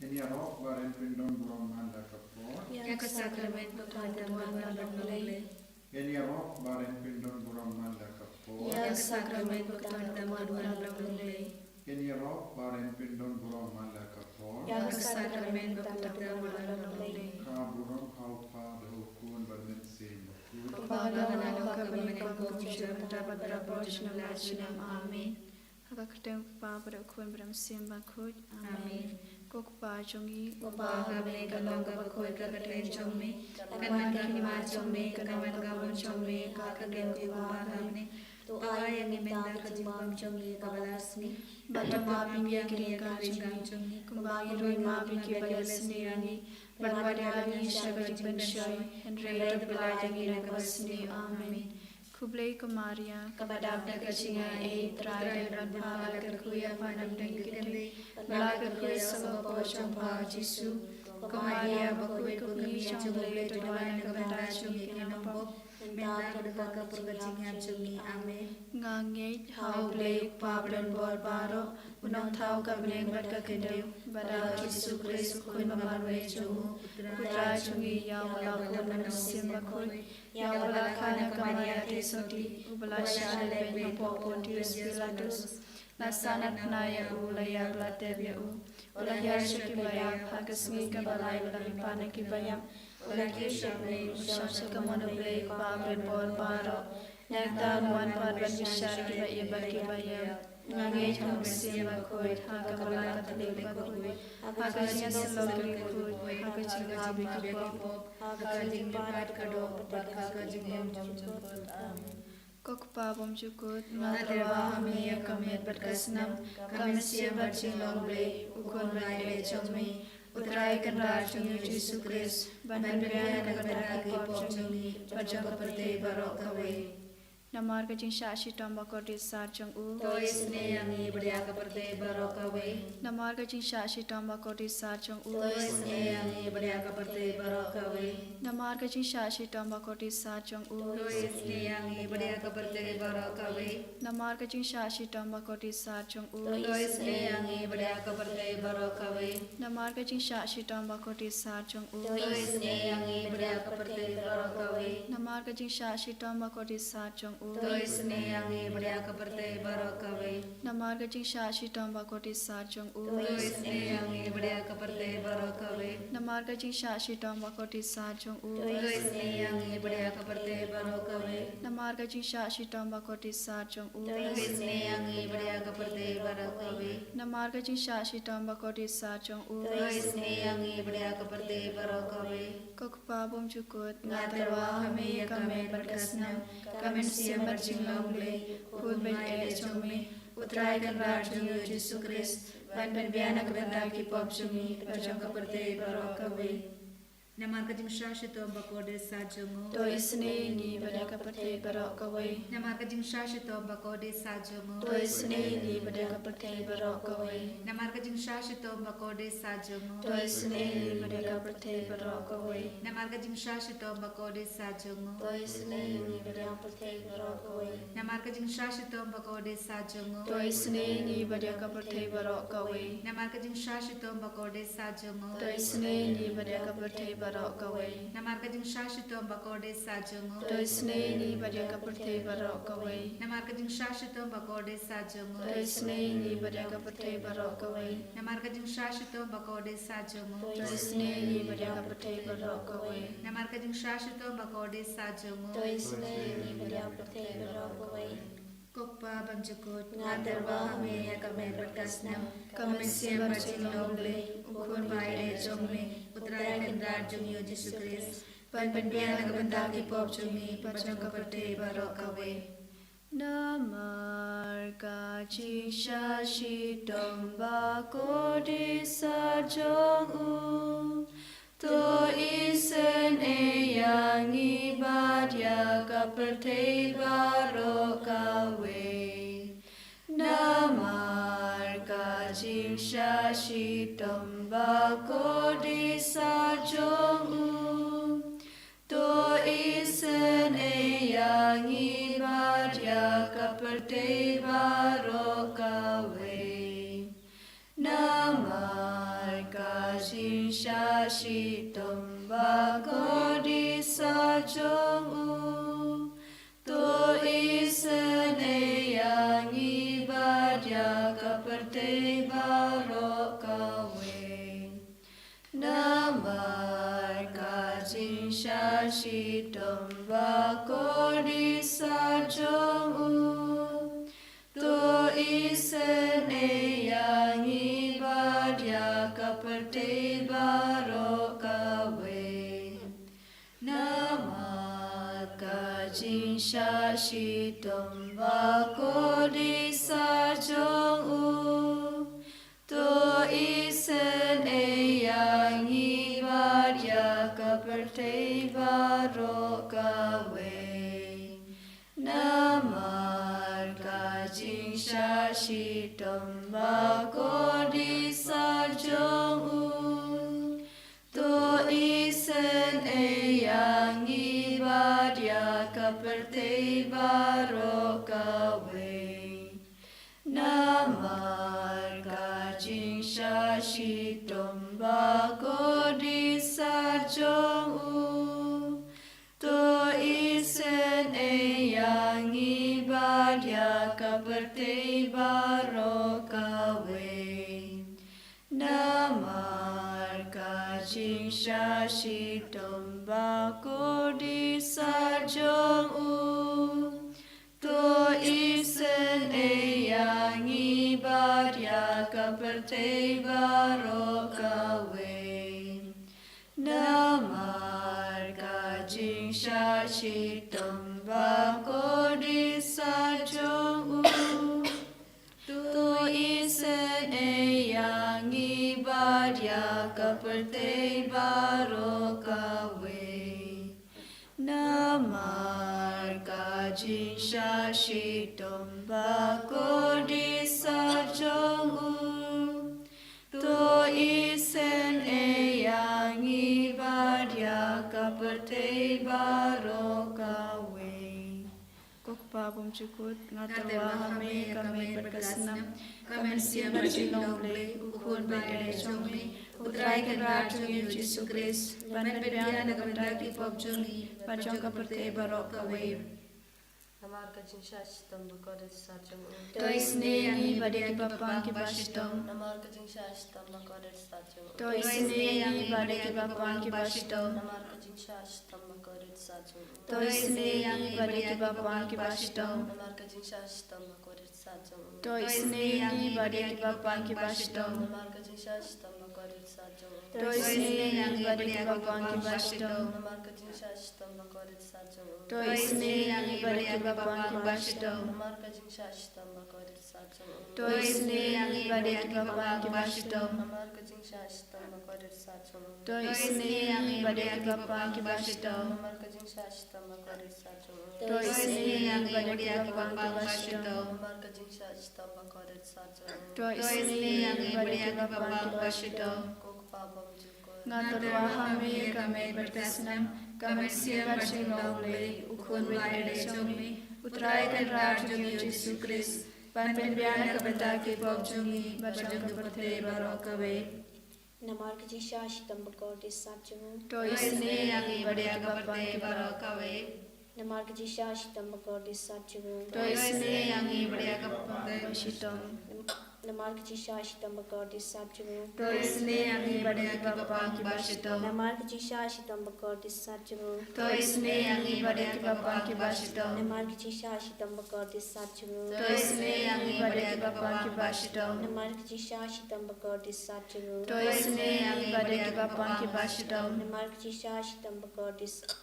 Ini roh baren pindon buroman da kapot. Yang sakramen pertemuan dalam mulai. Ini roh baren pindon buroman da kapot. Yang sakramen pertemuan dalam mulai. Ini roh baren pindon buroman da kapot. Yang sakramen pertemuan dalam mulai. Ka burom haupa behukun bermensin. Kepada kami kami mendapat berapa jenam amin. Haka ketemu pa pada kun beramsim bakut amin. Kok pa jongi Kepada kami kalau kami keketen jommi, kaman kami jommi, kaman kawan jommi, kakek kepada kami. Doa yang diminta kejimbang jommi kabalasmi. Bata mapi kiri kajungi kembali roi mapi kibalasni ani. Berpada kami syagat bensyai henry belajangi nakabasni amin. Kublai Maria Kepada kecinga terakhir dan bahal kerkuya panam dan kiri, bala kerkuya sama pocong pa Jisu. Maria bakui kumi jomble tuan kepada jommi kenampo, minta kepada kepercayaan jommi amin. Ngangai Hau blai pablan bor baro, unang tau kabneng berka kendeu, pada Yesus Kristus kuin mamarwe jomu, putra jungi yang melakukan manusia bakui, yang melakukan Maria Tesoti, ubala syale ben Pontius Pilatus, nasanat naya ulaya blatebya ulaya shakibaya hagasmi kabalay ulami kibaya, ulaya shakibaya shakamano blai pablan bor baro, Nektar wan padwan bishar kibaya bakibaya, ngangej hamsim bakoi, haga balak atlik bakoi, haga jian selogri kui, haga jinghabi kibop, haga jingpat kado, haga jingyam jumjumkot. Amin. Kok pa bom jukut Materwa kami yang kami berkasnam, kami siapa jinglong blai, ukon blai lecomi, utrai kenrar jungi Yesus Kristus, banan bian kepada kipop jungi, pajang keperti barok kawai. Namar ka jing shashi tamba ko de sar jang u Tois ne yangi beria keperti barok kawai. Namar ka jing shashi tamba ko de sar jang u Tois ne yangi beria keperti barok kawai. Namar ka jing shashi tamba ko de sar jang u Tois ne yangi beria keperti barok kawai. Namar ka jing shashi tamba ko de sar jang u Tois ne yangi beria keperti barok kawai. Namar ka jing shashi tamba ko de sar jang u Tois ne yangi beria keperti barok kawai. Namar ka jing shashi tamba ko de sar jang u Tois ne yangi beria keperti barok kawai. Namar ka jing shashi tamba ko de sar jang u Tois ne yangi beria keperti barok kawai. Namar ka jing shashi tamba ko de sar jang u Tois ne yangi beria keperti barok kawai. Namar ka jing shashi tamba ko de sar jang u Tois ne yangi beria keperti barok kawai. Namar ka jing shashi tamba ko de sar jang u Tois ne yangi beria keperti barok kawai. Kok pa bom jukut Ngaterwa kami berkasnam, kami siap berjinglang blai, kun ele jomi, utrai kenrar jungi Yesus Kristus, ban biana kepada kipop jungi, pajang keperti barok kawai. Namar kajing shashi to bakode sajongo. To isne ni pada kapate barok kawai Namar kajing shashi to bakode sajongo. To isne ni pada kapate barok kawai Namar kajing shashi to bakode sajongo. To isne ni pada kapate barok kawai Namar kajing shashi to bakode sajongo. To isne ni pada kapate barok kawai Namar kajing shashi to bakode sajongo. To isne ni pada kapate barok kawai Namar kajing shashi to bakode sajongo. To isne ni pada kapate barok kawai Namar kajing shashi to bakode sajongo. To isne ni pada kapate barok kawai Namar kajing shashi to bakode sajongo. To isne ni pada kapate barok kawai Namar kajing shashi to bakode sajongo. To isne ni pada kapate barok kawai Namar kajing shashi to bakode sajongo. To isne ni pada kapate barok kawai Kokpa banjukut ngaterwa kami berkasnam, Kami siap berjinglang blai, ukun baile jommi, utrai kendar jungi Yesus Kristus, ban biana kepada kipop jungi, pajang keperti barok kawai. Namar ka jing shashi tamba ko de sar jang u To isen yang ibadah kaperte barok kawai Namar ka jing shashi tamba ko de sar jang u To isen yang ibadah kaperte barok kawai Namar ka shashi tomba kodi sajong u to isane yang ibadah kaperte barokawe namar kajin shashi tomba kodi sajong u to isane yang ibadah kaperte barokawe namar kajin shashi tomba kodi sajong u to isane yang ibadah kaperte barokawe namar kajin shashi tomba kodi sajong u to isane yang ibadah kaperte barokawe namar kajin shashi tomba kodi sajong u to isane yang ibadah kaperte barokawe namar kajin shashi tomba kodi sajong u to isane yang ibadah kaperte barokawe namar kajin shashi tomba kodi sajong u to isane yang ibadah kaperte barokawe namar kajin shashi tomba kodi sajong u to isane yang ibadah kaperte barokawe kokpa bom cukut ngatarwa hame kame berkesenam kame siap berjinong le ukun berdere jome utrai ke raju Yesus Kristus ban berbian negara di popjuni pajong kaperte barokawe namar kajin shashi tomba kodi sajong u to isne yang ibadah bapa ki bastom namar kajin shashi tomba kodi sajong u to isne yang ibadah bapa ki bastom namar kajin shashi tomba kodi sajong u to isne yang ibadah bapa ki bastom namar kajin shashi tomba kodi sajong u to isne yang ibadah bapa ki bastom namar kajin shashi tomba kodi sajong u to isne yang ibadah bapa ki bastom namar kajin shashi tomba kodi sajong u to isne yang ibadah bapa ki bastom namar kajin shashi tomba kodi sajong u to isne yang ibadah bapa ki bastom namar kajin shashi tomba kodi sajong u to isne yang ibadah bapa ki bastom namar kajin shashi tomba kodi sajong u to isne yang ibadah bapa ki bastom namar kajin shashi tomba kodi sajong u to isne yang ibadah bapa ki bastom kokpa bom cukut ngatarwa hame kame berkesenam kame siap berjinong le ukun berdere jome utrai ke raju Yesus Kristus ban berbian negara di popjuni pajong kaperte barokawe namar kajin shashi tomba kodi sajong u to isne yang ibadah bapa ki barokawe namar kajin shashi tomba kodi sajong u to isne yang ibadah bapa ki bastom namar kajin shashi tomba kodi sajong u to isne yang ibadah bapa ki bastom namar kajin shashi tomba kodi sajong u to isne yang ibadah bapa ki bastom namar kajin shashi tomba kodi sajong u to isne yang ibadah bapa ki bastom namar kajin shashi tomba kodi sajong u to isne yang ibadah bapa ki bastom namar kajin shashi tomba kodi sajong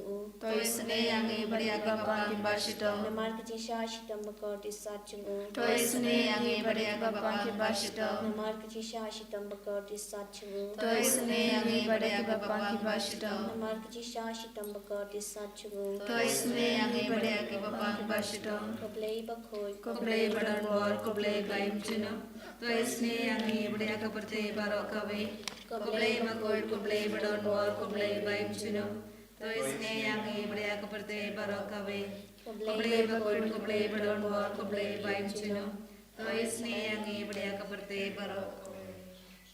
u to isne yang ibadah bapa ki bastom namar kajin shashi tomba kodi sajong u to isne yang ibadah bapa ki bastom namar kajin shashi tomba kodi sajong u to isne yang ibadah bapa ki bastom namar kajin shashi tomba kodi sajong u to isne yang ibadah bapa ki bastom koblei bakhoi koblei badan bor koblei baim chino to isne yang ibadah kaperte barokawe koblei makoi koblei badan bor koblei baim chino to isne yang ibadah kaperte barokawe koblei makoi koblei badan bor koblei baim chino to isne yang ibadah kaperte barokawe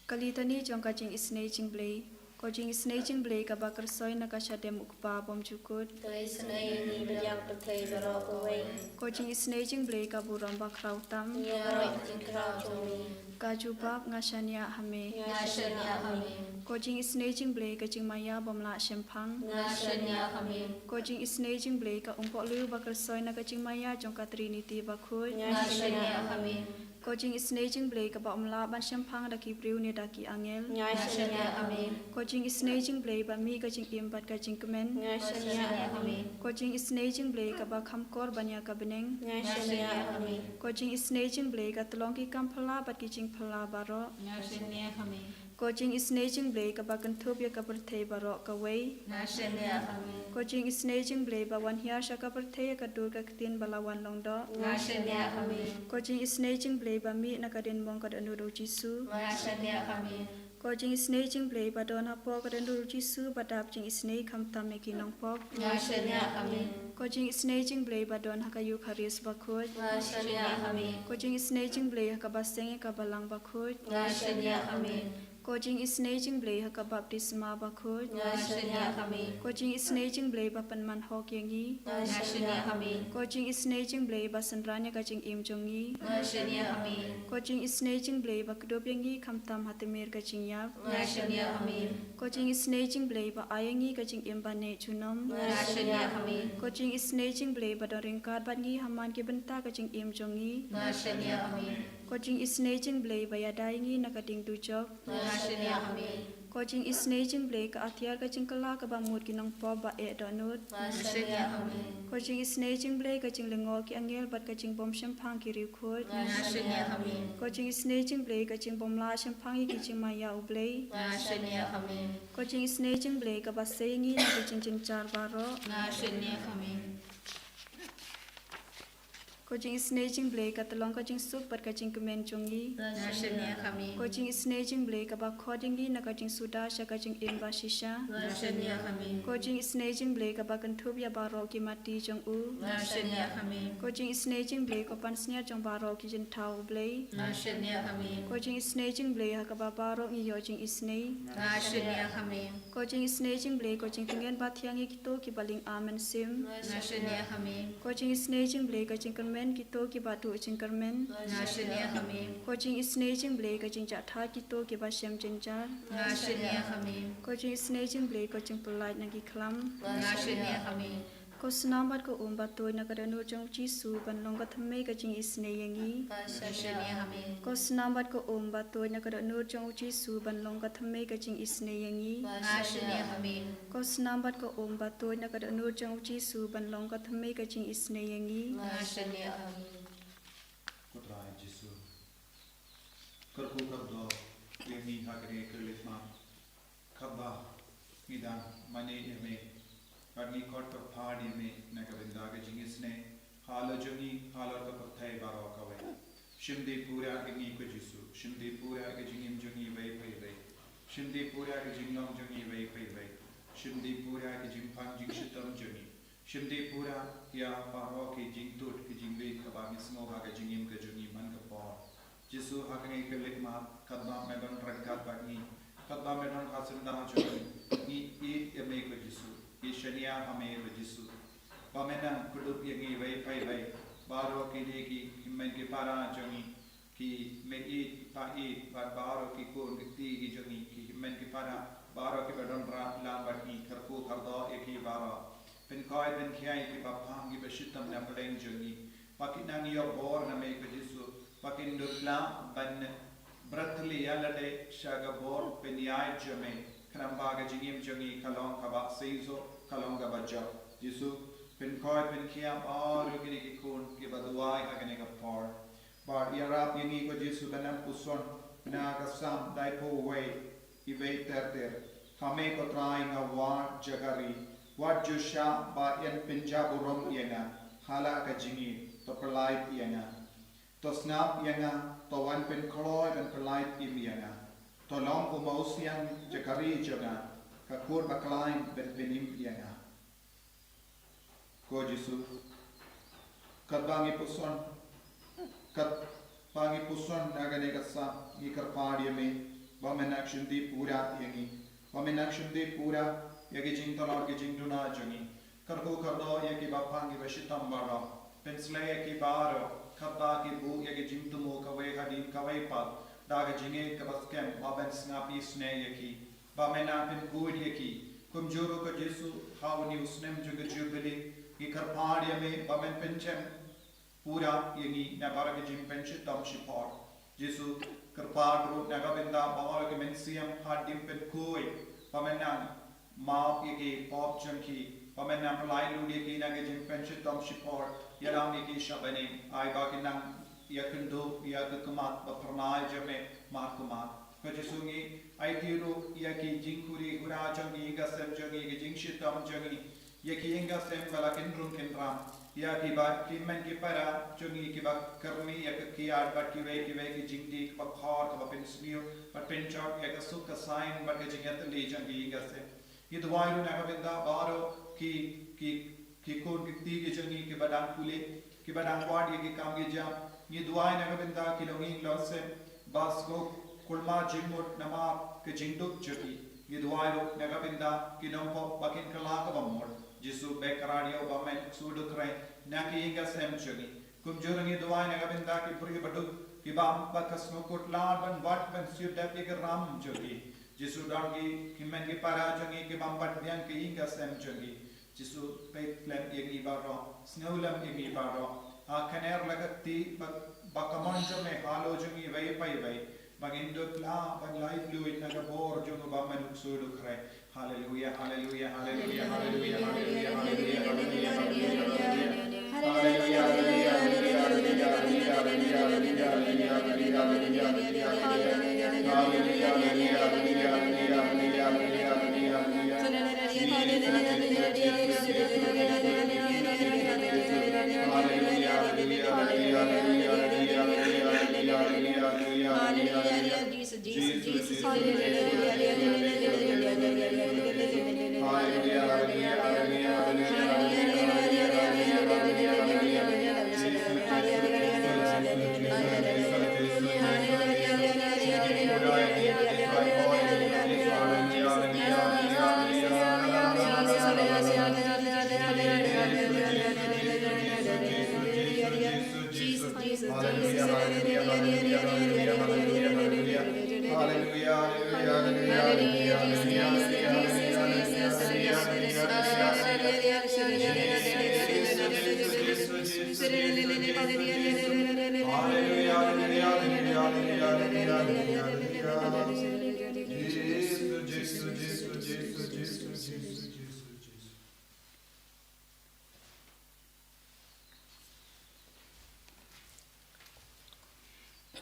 kali tani jong ka jing isnei jing blei ko jing isnei jing blei ka ba kersoi na ka syadem ukpa bom jukut Tới snai ni bajak pathai baro kawai. ko jing isnei jing blei ka buram ba krau tam Nya roi jing krau chumi. ka jubab nga shania hame Nga shanya kami. ko jing isnei jing blei ka jing maya bom la shempang Nga shanya kami. ko jing isnei jing blei ka umpo lu ba kersoi na ka jing maya jong ka trinity ba khut Nga shanya kami. ko jing isnei jing blei ka ba umla ban shempang da ki priu ni da ki angel Nga shanya kami. ko jing isnei jing blei ba mi ka jing im bat ka jing kemen Nga shanya kami. ko jing isnei jing blei ka ba kham kor banya ka beneng Nga shanya kami. ko jing isnei jing blei ka tlong ki kam phala bat ki jing phala baro Nga shanya kami. ko jing isnei jing blei ka ba kan thup ya ka perthei baro ka wei Nga shanya kami. ko jing isnei jing blei ba wan hiar sha ka perthei ka dur ka tin balawan long do Nga shanya kami. ko jing isnei jing blei ba mi na ka den mong ka anu ro jisu Nga shanya kami. ko jing isnei jing blei ba don ha po ka anu ro jisu ba dap jing isnei kham tam me ki nong pok Nga shanya kami. ko jing isnei jing blei ba don ha ka yu kharis ba khut Nga shanya kami. ko jing isnei jing blei ha ka ba seng ka balang ba khut Nga shanya kami. ko jing isnei jing blei ha ka baptisma ba khut Nga shanya kami. ko jing isnei jing blei ba panman ho kyengi Nga shanya kami. ko jing isnei jing blei ba sanranya ka jing im jongi Nga shanya kami. ko jing isnei jing blei ba kdo byengi kham tam hatemer ka jing yap Nga shanya kami. ko jing isnei jing blei ba ayangi ka jing im ba ne chunom Nga shanya kami. ko jing isnei jing blei ba doring kat bat ngi haman ki benta ka jing im jongi Nga shanya kami. ko jing isnei jing blei ba ya dai ngi na ka ding tu chok Nga shanya kami. ko jing isnei jing blei ka athiar ka jing kala ka ba mut ki nong po ba e do nut Nga shanya kami. ko jing isnei jing blei ka jing lengo ki angel bat ka jing bom shempang ki riu khut Nga shanya kami. ko jing isnei jing blei ka jing bom la shempang ki jing ma ya u blei Nga shanya kami. ko jing isnei jing blei ka ba sei ngi na ka jing char ba ro Nga shanya kami. ko jing isnei jing blei ka talong ka jing sup bat ka jing kemen chungi Nga shanya kami. ko jing isnei jing blei ka ba khoding gi na ka jing suda sha ka jing im ba shisha Nga shanya kami. ko jing isnei jing blei ka ba kan thup ya ba ro ki mati jong u Nga shanya kami. ko jing isnei jing blei ko pan snya jong ba ro ki jin thau blei Nga shanya kami. ko jing isnei jing blei ha ka ba ro ngi yo jing isnei Nga shanya kami. ko jing isnei jing blei ko jing tingen ba thiang ki to ki baling amen sim Nga shanya kami. ko jing isnei jing blei ka jing kermen ki to ki ba tu jing kermen Nga shanya kami. ko jing isnei jing blei ka jing ja tha ki to ki ba shem jing jar Nga shanya kami. ko jing isnei jing blei ko jing polai na ki khlam Nga shanya kami. ko snambat ko umba to na ka no jong chi su ban long ka thamme ka jing isnei yangi Nga shanya kami. ko snambat ko umba to na ka no jong chi su ban long ka thamme ka jing isnei yangi Nga shanya kami. ko snambat ko umba to na ka no jong chi su ban long ka thamme ka jing isnei yangi Nga shanya kami. Kutrai Jisu. Kerku kabdo ini hakre kelifma. Kabba idan mane eme. Parni kot ka phadi me nakavinda ke jingisne hala jungi hala ka pathai baro kawe. Shimdi pura gingi ko Jisu. Shimdi pura ke jingim jungi vai vai vai. Shimdi pura ke jinglom jungi vai vai vai. Shimdi pura ke jingpang jing shitam jungi. Shimdi pura ya paro ke jing tut ke jing ve ka ba mismo ha ke jingim ke jungi man ka por. Jisu hakne ke likma kadma me don rakat bagni. Kadma me don hasinda jungi. Ni e me ko Jisu. Ye shania hame ko Jisu. Pamena kudup yangi vai vai vai. Baro ke le ki men ke para jungi ki me e pa baro ki ko ti ki jungi ki men ke para baro ke don ra la bagni karku kardo eki baro. Pen koi pen kiai ki bapang ki beshitam na peleng jungi. Pakin nang yo bor na me ko Jisu. Pakin dutla ban bratli yalade shaga bor pen yai jame. Kanamba ga jingim jungi kalong kaba seizo kalong ga bajo. Jisu pen koi pen kiam or ki ki kun ki baduai agane ga por. Bar yarap yingi ko Jisu benam puson na ga sam dai po way I wei ter. Kame ko trai nga war jagari. Wat jusha ba yan Punjab urom yenga hala ka jingi to perlait yenga to snap yenga to wan pen khloy ben perlait im yenga to long umausian jakari jonga ka kur baklain ben benim yenga ko Jisu kat bangi puson nagane kasa ni karpadi me Bamenakshun di pura yangi. Bamenakshun di pura yagi jing talor ki jing duna jangi. Karko kardo yagi bapangi vashitam bara. Pensle yagi baro. Kabba ki bu yagi jing tumu kawai hadin kawai pal. Daga jinge kabaskem baben snapi sne yaki. Bamenapin good yaki. Kumjuro ka Jesu hawani usnem juga jubili. Ki karpad yame bamen penchem. Pura yangi nabara ki jing penchit tam shipar. Jesu kerpadro nagabinda bawal ke mensiam hadim pen koi pamenang maap yeki pop chunki pamenang pelai ludi ki nage jim penchit tom shipor yalam yeki shabane ai bakinang yakundo yakumat bapranai jame makumat kajisungi ai tiro yeki jinkuri ura jangi gasem jangi yeki jingshitam jangi yeki inga sem balakin runkin ram या की बात की मन की परा चुंगी की बात करनी या की आर्ट बात की वे की जिंदी की बात खार का बात पिंसलियो बात पिंचॉट या का सुख का साइन बात के जिंगत ले जंगी इंगा से ये दुआई लो नगा बिंदा बारो की कोड की की जंगी की बादां कुले की बादां वार्ड ये की काम की जाम ये दुआई नगा बिंदा की लोगी लॉस से बास को कुलमा जिंगोट नमा के जिंदुक जगी ये दुआई लो नगा बिंदा की नंपो बाकिन कला का बमोड Jesu bekaradio bamen sudu krai naki inga sem chungi kum jurungi duai naga binda ki puri badu ki bam bakas no kutlar ban wat ban syud dap ki ram chungi Jesu dangi ki men ki para chungi ki bam bat biang ki inga sem chungi Jesu petlem igi baro snowlam igi baro a kaner lagati bakamon chume halo chungi vai pai vai bagindo la ban live fluid naga bor jungu bamen sudu krai Hallelujah, hallelujah, hallelujah, hallelujah, hallelujah, hallelujah, hallelujah,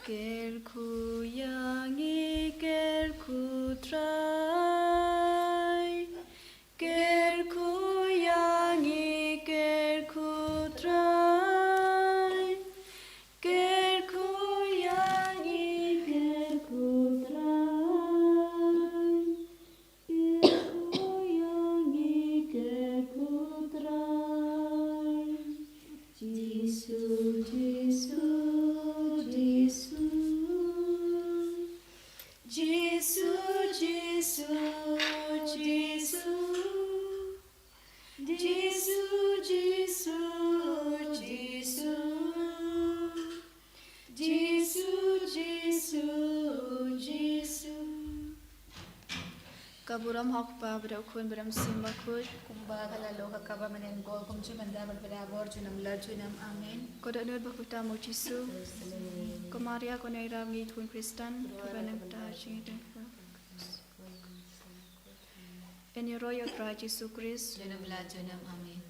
Kerku yangi kerku trai Kerku yangi kerku trai Kerku yangi kerku trai Kerku yangi kerku trai Jesu Jesu Jesu, Jesu, Jesu, Jesu, Jesu, Jesu, Jesu, Jesu, Jesu. Kaburam hakpa berakun beram simbakut. Kumba kalalo kakaba manen gol kumcu mandabat berabor junam la junam amen. Kodak bakuta mo Jesu. Kamaria ko na iram ni tuan Kristan. Kabanang patahasin ito. In your royal Christ Jesus Christ. Junam la junam amen.